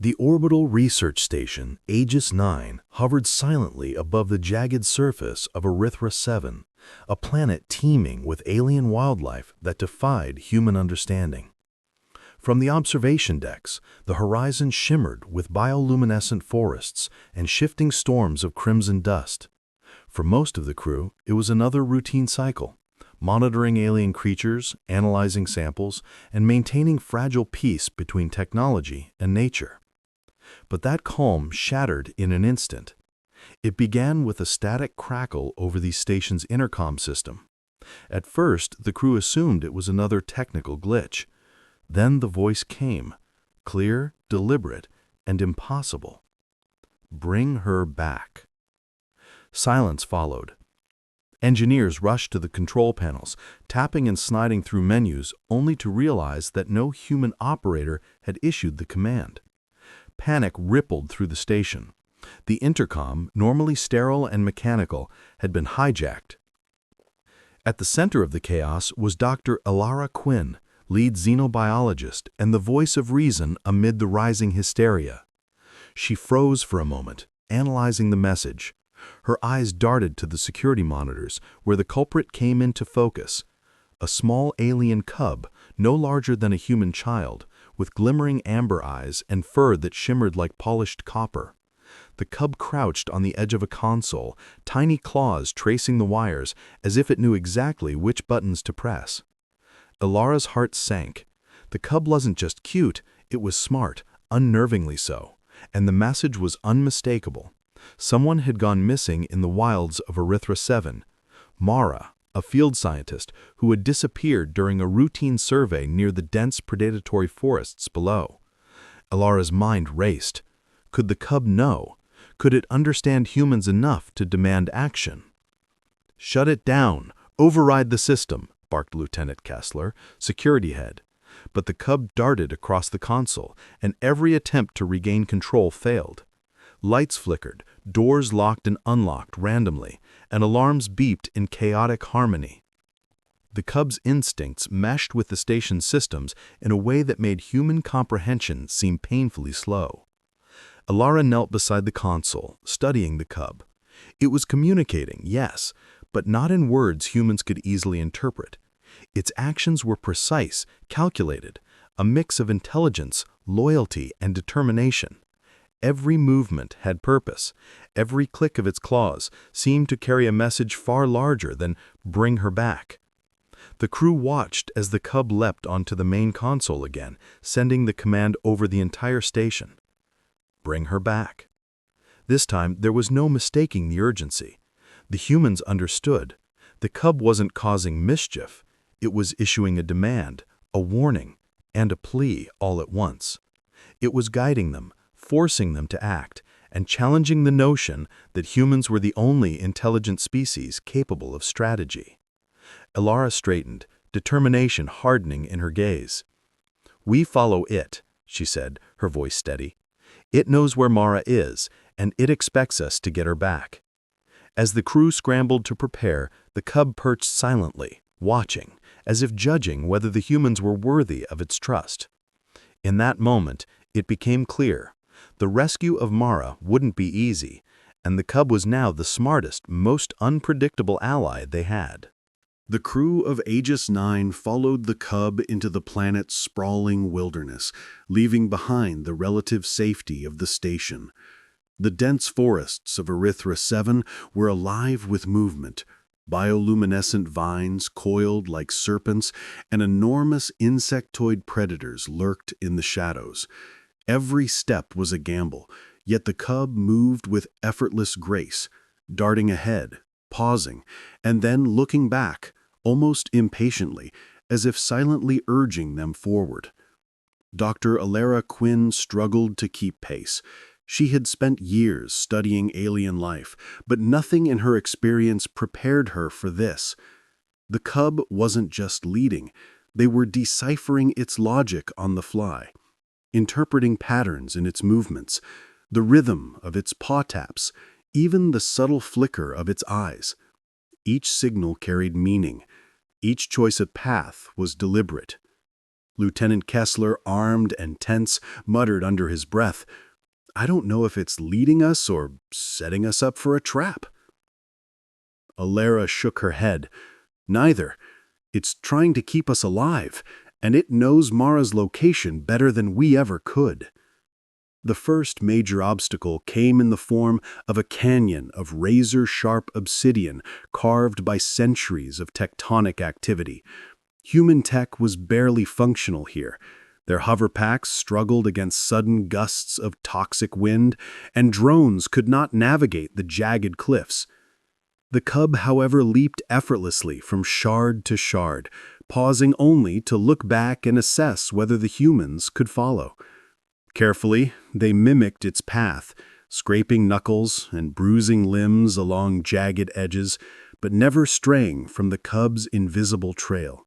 The orbital research station, Aegis 9, hovered silently above the jagged surface of Erythra 7, a planet teeming with alien wildlife that defied human understanding. From the observation decks, the horizon shimmered with bioluminescent forests and shifting storms of crimson dust. For most of the crew, it was another routine cycle, monitoring alien creatures, analyzing samples, and maintaining fragile peace between technology and nature. But that calm shattered in an instant. It began with a static crackle over the station's intercom system. At first, the crew assumed it was another technical glitch. Then the voice came, clear, deliberate, and impossible. "Bring her back." Silence followed. Engineers rushed to the control panels, tapping and sliding through menus, only to realize that no human operator had issued the command. Panic rippled through the station. The intercom, normally sterile and mechanical, had been hijacked. At the center of the chaos was Dr. Elara Quinn, lead xenobiologist and the voice of reason amid the rising hysteria. She froze for a moment, analyzing the message. Her eyes darted to the security monitors, where the culprit came into focus. A small alien cub, no larger than a human child, with glimmering amber eyes and fur that shimmered like polished copper. The cub crouched on the edge of a console, tiny claws tracing the wires as if it knew exactly which buttons to press. Elara's heart sank. The cub wasn't just cute, it was smart, unnervingly so, and the message was unmistakable. Someone had gone missing in the wilds of Erythra 7. Mara, a field scientist who had disappeared during a routine survey near the dense predatory forests below. Elara's mind raced. Could the cub know? Could it understand humans enough to demand action? "Shut it down! Override the system!" barked Lieutenant Kessler, security head. But the cub darted across the console, and every attempt to regain control failed. Lights flickered, doors locked and unlocked randomly, and alarms beeped in chaotic harmony. The cub's instincts meshed with the station's systems in a way that made human comprehension seem painfully slow. Elara knelt beside the console, studying the cub. It was communicating, yes, but not in words humans could easily interpret. Its actions were precise, calculated, a mix of intelligence, loyalty, and determination. Every movement had purpose. Every click of its claws seemed to carry a message far larger than "bring her back." The crew watched as the cub leapt onto the main console again, sending the command over the entire station. "Bring her back." This time, there was no mistaking the urgency. The humans understood. The cub wasn't causing mischief. It was issuing a demand, a warning, and a plea all at once. It was guiding them, forcing them to act, and challenging the notion that humans were the only intelligent species capable of strategy. Elara straightened, determination hardening in her gaze. "We follow it," she said, her voice steady. "It knows where Mara is, and it expects us to get her back." As the crew scrambled to prepare, the cub perched silently, watching, as if judging whether the humans were worthy of its trust. In that moment, it became clear. The rescue of Mara wouldn't be easy, and the cub was now the smartest, most unpredictable ally they had. The crew of Aegis 9 followed the cub into the planet's sprawling wilderness, leaving behind the relative safety of the station. The dense forests of Erythra 7 were alive with movement. Bioluminescent vines coiled like serpents, and enormous insectoid predators lurked in the shadows. Every step was a gamble, yet the cub moved with effortless grace, darting ahead, pausing, and then looking back, almost impatiently, as if silently urging them forward. Dr. Elara Quinn struggled to keep pace. She had spent years studying alien life, but nothing in her experience prepared her for this. The cub wasn't just leading, they were deciphering its logic on the fly, interpreting patterns in its movements, the rhythm of its paw taps, even the subtle flicker of its eyes. Each signal carried meaning. Each choice of path was deliberate. Lieutenant Kessler, armed and tense, muttered under his breath, "I don't know if it's leading us or setting us up for a trap." Alara shook her head. "Neither. It's trying to keep us alive, and it knows Mara's location better than we ever could." The first major obstacle came in the form of a canyon of razor-sharp obsidian carved by centuries of tectonic activity. Human tech was barely functional here. Their hoverpacks struggled against sudden gusts of toxic wind, and drones could not navigate the jagged cliffs. The cub, however, leaped effortlessly from shard to shard, pausing only to look back and assess whether the humans could follow. Carefully, they mimicked its path, scraping knuckles and bruising limbs along jagged edges, but never straying from the cub's invisible trail.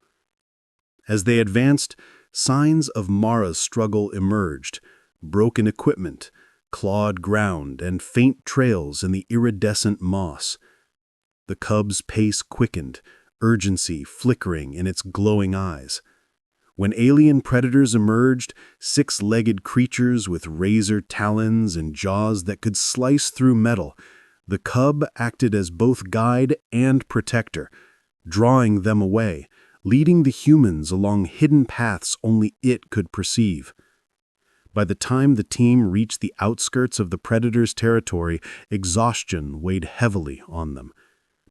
As they advanced, signs of Mara's struggle emerged: broken equipment, clawed ground, and faint trails in the iridescent moss. The cub's pace quickened, urgency flickering in its glowing eyes. When alien predators emerged, six-legged creatures with razor talons and jaws that could slice through metal, the cub acted as both guide and protector, drawing them away, leading the humans along hidden paths only it could perceive. By the time the team reached the outskirts of the predator's territory, exhaustion weighed heavily on them.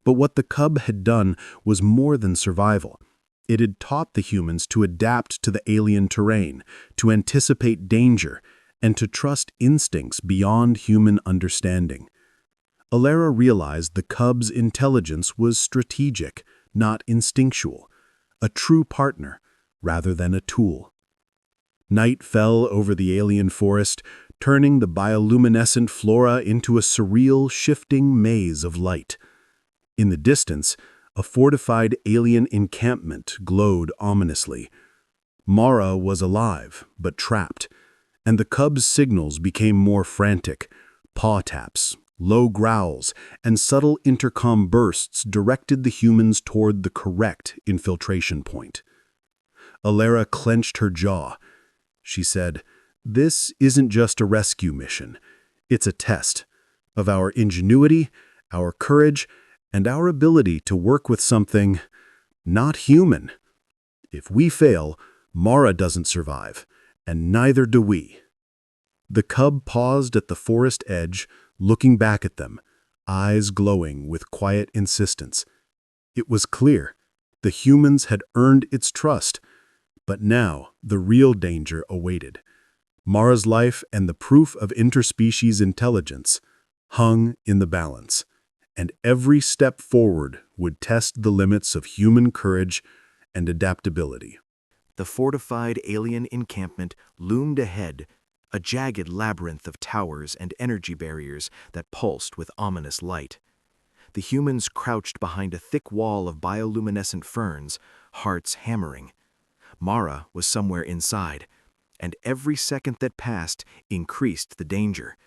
But what the cub had done was more than survival. It had taught the humans to adapt to the alien terrain, to anticipate danger, and to trust instincts beyond human understanding. Alara realized the cub's intelligence was strategic, not instinctual, a true partner rather than a tool. Night fell over the alien forest, turning the bioluminescent flora into a surreal, shifting maze of light. In the distance, a fortified alien encampment glowed ominously. Mara was alive, but trapped, and the cub's signals became more frantic. Paw taps, low growls, and subtle intercom bursts directed the humans toward the correct infiltration point. Alara clenched her jaw. She said, "This isn't just a rescue mission. It's a test of our ingenuity, our courage, and our ability to work with something not human. If we fail, Mara doesn't survive, and neither do we." The cub paused at the forest edge, looking back at them, eyes glowing with quiet insistence. It was clear. The humans had earned its trust, but now the real danger awaited. Mara's life and the proof of interspecies intelligence hung in the balance, and every step forward would test the limits of human courage and adaptability. The fortified alien encampment loomed ahead, a jagged labyrinth of towers and energy barriers that pulsed with ominous light. The humans crouched behind a thick wall of bioluminescent ferns, hearts hammering. Mara was somewhere inside, and every second that passed increased the danger.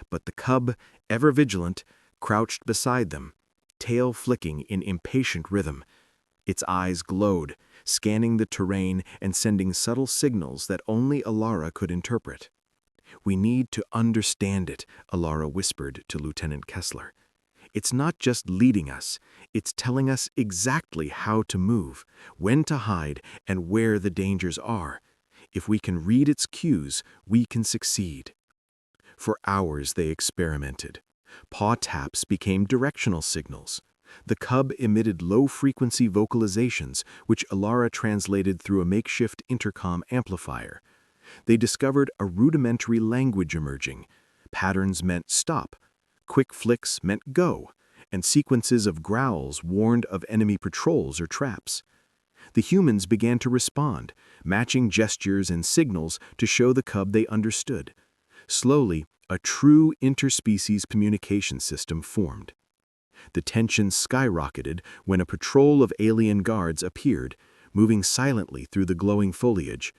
But the cub, ever vigilant, crouched beside them, tail flicking in impatient rhythm. Its eyes glowed, scanning the terrain and sending subtle signals that only Alara could interpret. "We need to understand it," Alara whispered to Lieutenant Kessler. "It's not just leading us, it's telling us exactly how to move, when to hide, and where the dangers are. If we can read its cues, we can succeed." For hours they experimented. Paw taps became directional signals. The cub emitted low-frequency vocalizations, which Alara translated through a makeshift intercom amplifier. They discovered a rudimentary language emerging. Patterns meant stop, quick flicks meant go, and sequences of growls warned of enemy patrols or traps. The humans began to respond, matching gestures and signals to show the cub they understood. Slowly, a true interspecies communication system formed. The tension skyrocketed when a patrol of alien guards appeared, moving silently through the glowing foliage.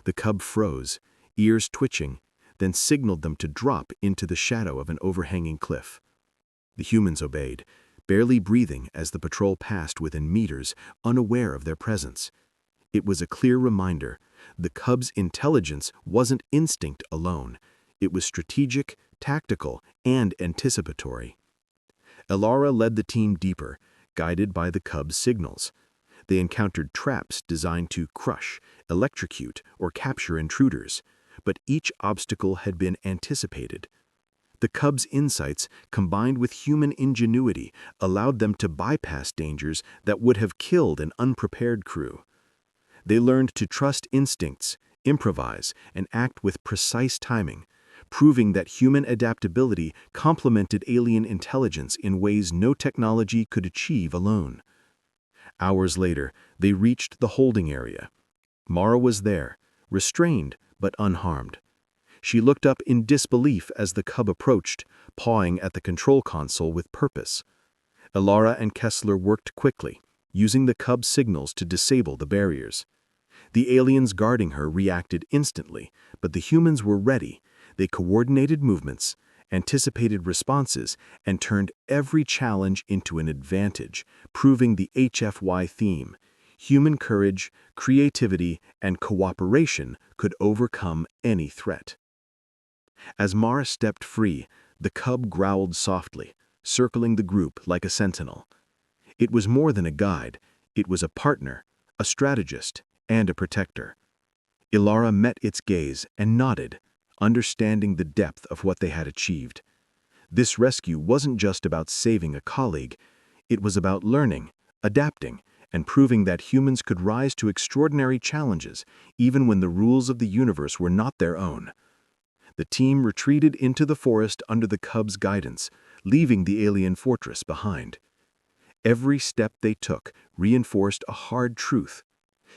The cub froze, ears twitching, then signaled them to drop into the shadow of an overhanging cliff. The humans obeyed, barely breathing as the patrol passed within meters, unaware of their presence. It was a clear reminder: The cub's intelligence wasn't instinct alone. It was strategic, tactical, and anticipatory. Elara led the team deeper, guided by the cub's signals. They encountered traps designed to crush, electrocute, or capture intruders, but each obstacle had been anticipated. The cub's insights, combined with human ingenuity, allowed them to bypass dangers that would have killed an unprepared crew. They learned to trust instincts, improvise, and act with precise timing, proving that human adaptability complemented alien intelligence in ways no technology could achieve alone. Hours later, they reached the holding area. Mara was there, restrained but unharmed. She looked up in disbelief as the cub approached, pawing at the control console with purpose. Elara and Kessler worked quickly, using the cub's signals to disable the barriers. The aliens guarding her reacted instantly, but the humans were ready. They coordinated movements, anticipated responses, and turned every challenge into an advantage, proving the HFY theme. Human courage, creativity, and cooperation could overcome any threat. As Mara stepped free, the cub growled softly, circling the group like a sentinel. It was more than a guide. It was a partner, a strategist, and a protector. Elara met its gaze and nodded, understanding the depth of what they had achieved. This rescue wasn't just about saving a colleague. It was about learning, adapting, and proving that humans could rise to extraordinary challenges, even when the rules of the universe were not their own. The team retreated into the forest under the cub's guidance, leaving the alien fortress behind. Every step they took reinforced a hard truth.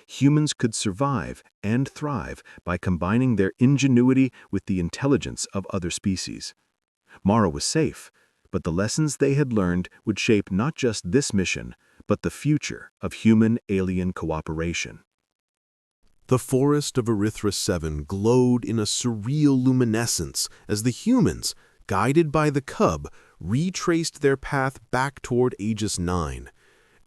Humans could survive and thrive by combining their ingenuity with the intelligence of other species. Mara was safe, but the lessons they had learned would shape not just this mission, but the future of human-alien cooperation. The forest of Erythra 7 glowed in a surreal luminescence as the humans, guided by the cub, retraced their path back toward Aegis 9.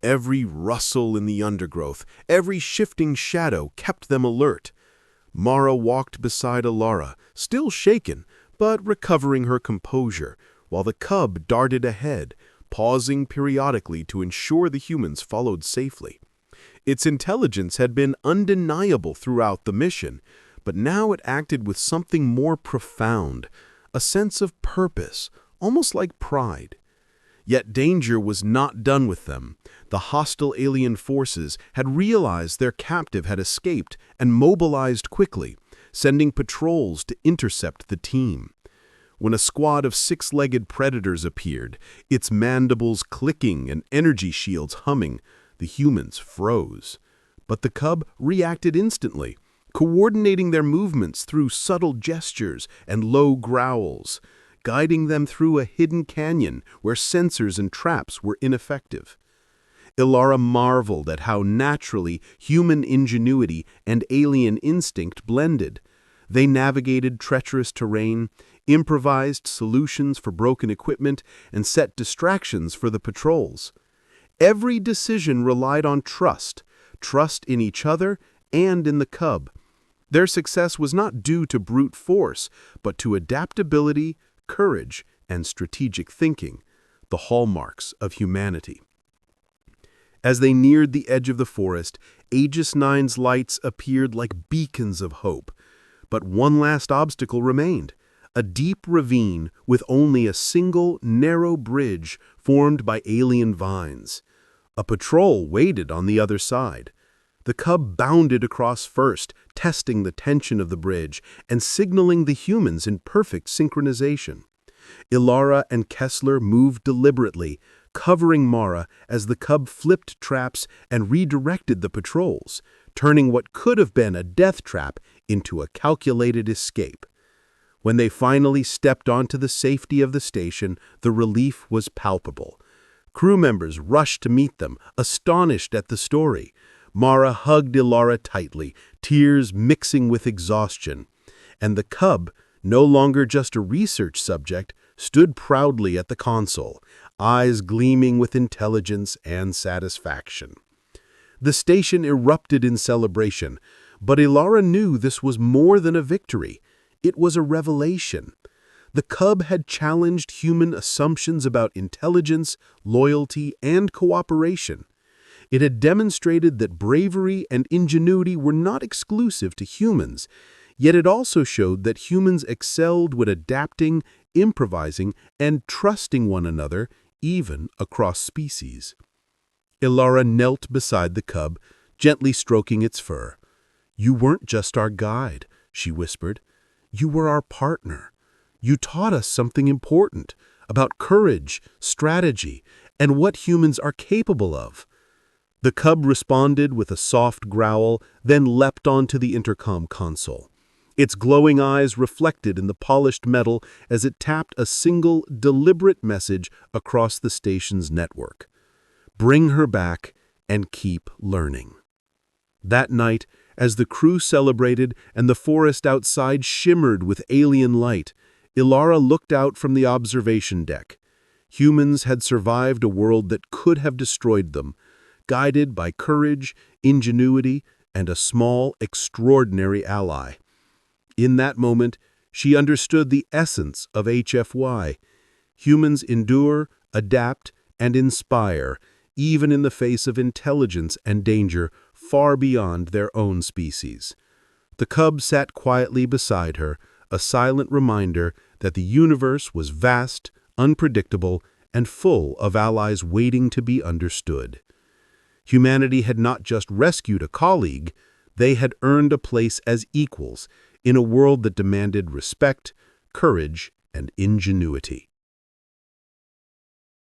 Every rustle in the undergrowth, every shifting shadow kept them alert. Mara walked beside Elara, still shaken, but recovering her composure, while the cub darted ahead, pausing periodically to ensure the humans followed safely. Its intelligence had been undeniable throughout the mission, but now it acted with something more profound, a sense of purpose, almost like pride. Yet danger was not done with them. The hostile alien forces had realized their captive had escaped and mobilized quickly, sending patrols to intercept the team. When a squad of six-legged predators appeared, its mandibles clicking and energy shields humming, the humans froze. But the cub reacted instantly, coordinating their movements through subtle gestures and low growls, guiding them through a hidden canyon where sensors and traps were ineffective. Elara marveled at how naturally human ingenuity and alien instinct blended. They navigated treacherous terrain, improvised solutions for broken equipment, and set distractions for the patrols. Every decision relied on trust in each other and in the cub. Their success was not due to brute force, but to adaptability, courage, and strategic thinking, the hallmarks of humanity. As they neared the edge of the forest, Aegis 9's lights appeared like beacons of hope. But one last obstacle remained, a deep ravine with only a single, narrow bridge formed by alien vines. A patrol waited on the other side. The cub bounded across first, testing the tension of the bridge and signaling the humans in perfect synchronization. Elara and Kessler moved deliberately, covering Mara as the cub flipped traps and redirected the patrols, turning what could have been a death trap into a calculated escape. When they finally stepped onto the safety of the station, the relief was palpable. Crew members rushed to meet them, astonished at the story. Mara hugged Elara tightly, tears mixing with exhaustion. And the cub, no longer just a research subject, stood proudly at the console, eyes gleaming with intelligence and satisfaction. The station erupted in celebration. But Ilara knew this was more than a victory. It was a revelation. The cub had challenged human assumptions about intelligence, loyalty, and cooperation. It had demonstrated that bravery and ingenuity were not exclusive to humans, yet it also showed that humans excelled when adapting, improvising, and trusting one another, even across species. Ilara knelt beside the cub, gently stroking its fur. "You weren't just our guide," she whispered. "You were our partner. You taught us something important about courage, strategy, and what humans are capable of." The cub responded with a soft growl, then leapt onto the intercom console. Its glowing eyes reflected in the polished metal as it tapped a single, deliberate message across the station's network. "Bring her back and keep learning." That night, as the crew celebrated and the forest outside shimmered with alien light, Ilara looked out from the observation deck. Humans had survived a world that could have destroyed them, guided by courage, ingenuity, and a small, extraordinary ally. In that moment, she understood the essence of HFY. Humans endure, adapt, and inspire, even in the face of intelligence and danger far beyond their own species. The cub sat quietly beside her, a silent reminder that the universe was vast, unpredictable, and full of allies waiting to be understood. Humanity had not just rescued a colleague, they had earned a place as equals in a world that demanded respect, courage, and ingenuity.